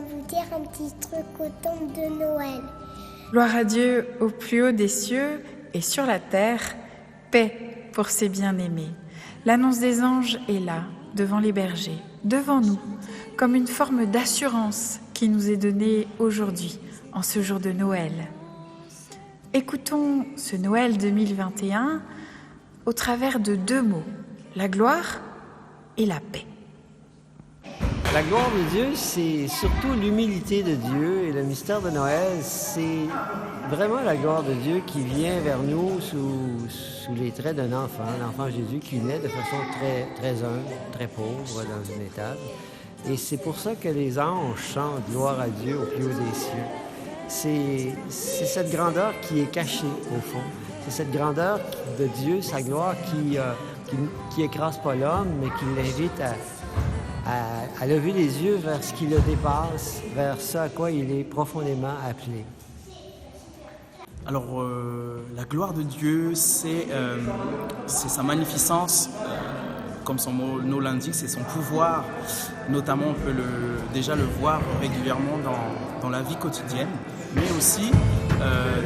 vous dire un petit truc au temps de Noël. Gloire à Dieu au plus haut des cieux et sur la terre, paix pour ses bien-aimés. L'annonce des anges est là, devant les bergers, devant nous, comme une forme d'assurance qui nous est donnée aujourd'hui, en ce jour de Noël. Écoutons ce Noël 2021 au travers de 2 mots, la gloire et la paix. La gloire de Dieu, c'est surtout l'humilité de Dieu, et le mystère de Noël, c'est vraiment la gloire de Dieu qui vient vers nous sous les traits d'un enfant, l'enfant Jésus qui naît de façon très, très humble, très pauvre dans une étable. Et c'est pour ça que les anges chantent gloire à Dieu au plus haut des cieux. C'est cette grandeur qui est cachée au fond. C'est cette grandeur de Dieu, sa gloire qui écrase pas l'homme, mais qui l'invite à lever les yeux vers ce qui le dépasse, vers ce à quoi il est profondément appelé. Alors, la gloire de Dieu, c'est sa magnificence, comme son nom l'indique, c'est son pouvoir. Notamment, on peut déjà le voir régulièrement dans la vie quotidienne, mais aussi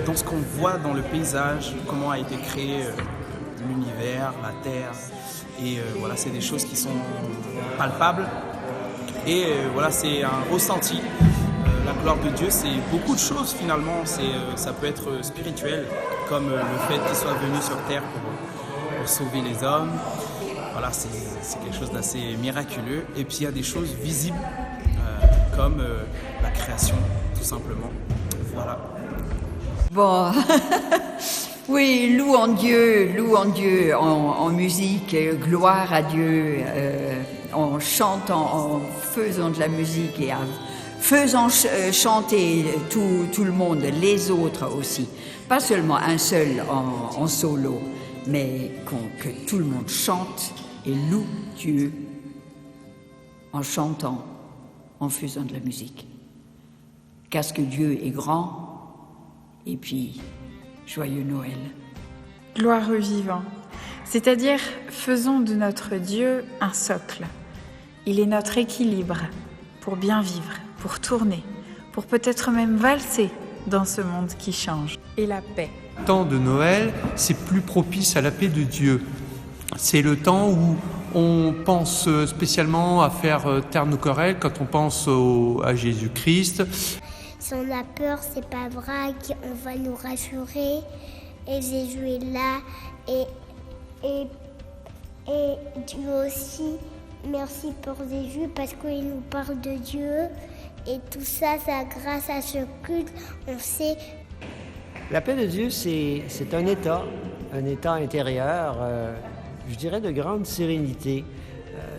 dans ce qu'on voit dans le paysage, comment a été créé l'univers, la terre. Et voilà, c'est des choses qui sont palpables. Et voilà, c'est un ressenti. La gloire de Dieu, c'est beaucoup de choses finalement. Ça peut être spirituel, comme le fait qu'il soit venu sur terre pour sauver les hommes. Voilà, c'est quelque chose d'assez miraculeux. Et puis il y a des choses visibles, comme la création, tout simplement. Voilà. Bon, oui, louons Dieu en musique, gloire à Dieu, en chantant, en faisant de la musique et en faisant chanter tout le monde, les autres aussi. Pas seulement un seul en solo, mais que tout le monde chante et loue Dieu en chantant, en faisant de la musique. Parce que Dieu est grand, et puis joyeux Noël. Gloire au vivant, c'est-à-dire faisons de notre Dieu un socle. Il est notre équilibre pour bien vivre, pour tourner, pour peut-être même valser dans ce monde qui change. Et la paix. Le temps de Noël, c'est plus propice à la paix de Dieu. C'est le temps où on pense spécialement à faire taire nos querelles quand on pense à Jésus-Christ. Si on a peur, c'est pas vrai, on va nous rassurer. Et Jésus est là. Et Dieu aussi, merci pour Jésus parce qu'il nous parle de Dieu. Et tout ça, c'est grâce à ce culte, on sait. La paix de Dieu, c'est un état intérieur, je dirais de grande sérénité.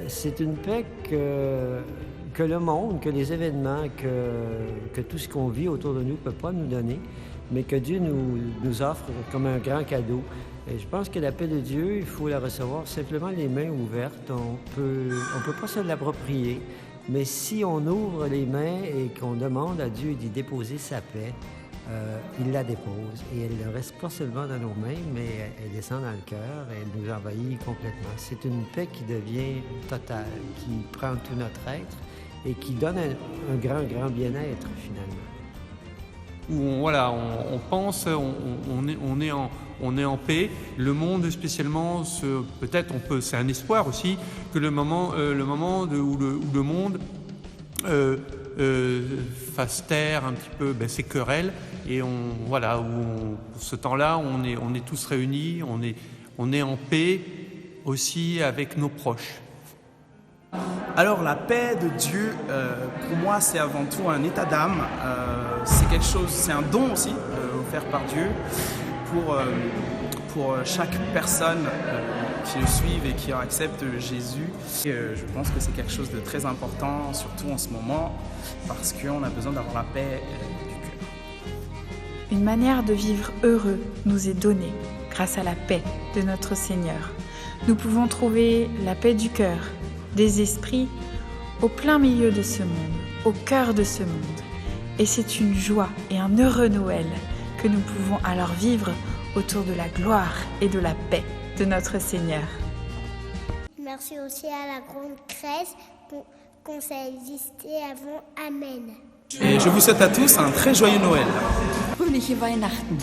C'est une paix que le monde, que les événements, que tout ce qu'on vit autour de nous ne peut pas nous donner, mais que Dieu nous offre comme un grand cadeau. Et je pense que la paix de Dieu, il faut la recevoir simplement les mains ouvertes. On peut pas se l'approprier, mais si on ouvre les mains et qu'on demande à Dieu d'y déposer sa paix, il la dépose. Et elle ne reste pas seulement dans nos mains, mais elle descend dans le cœur et elle nous envahit complètement. C'est une paix qui devient totale, qui prend tout notre être et qui donne un grand, grand bien-être finalement. Où on pense, on est en paix. Le monde spécialement, peut-être c'est un espoir aussi que le moment où le monde fasse taire un petit peu ses querelles et pour ce temps-là, on est tous réunis, on est en paix aussi avec nos proches. Alors la paix de Dieu, pour moi, c'est avant tout un état d'âme. C'est quelque chose, c'est un don aussi offert par Dieu pour chaque personne qui le suive et qui accepte Jésus. Et, je pense que c'est quelque chose de très important, surtout en ce moment, parce qu'on a besoin d'avoir la paix du cœur. Une manière de vivre heureux nous est donnée grâce à la paix de notre Seigneur. Nous pouvons trouver la paix du cœur, des esprits, au plein milieu de ce monde, au cœur de ce monde. Et c'est une joie et un heureux Noël que nous pouvons alors vivre autour de la gloire et de la paix de notre Seigneur. Merci aussi à la grande crèche qu'on s'est existé avant. Amen. Et je vous souhaite à tous un très joyeux Noël. Fröhliche Weihnachten.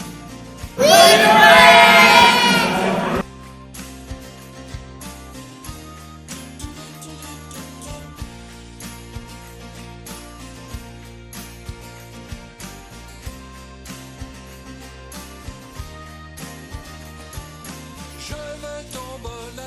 Je veux ton bonheur.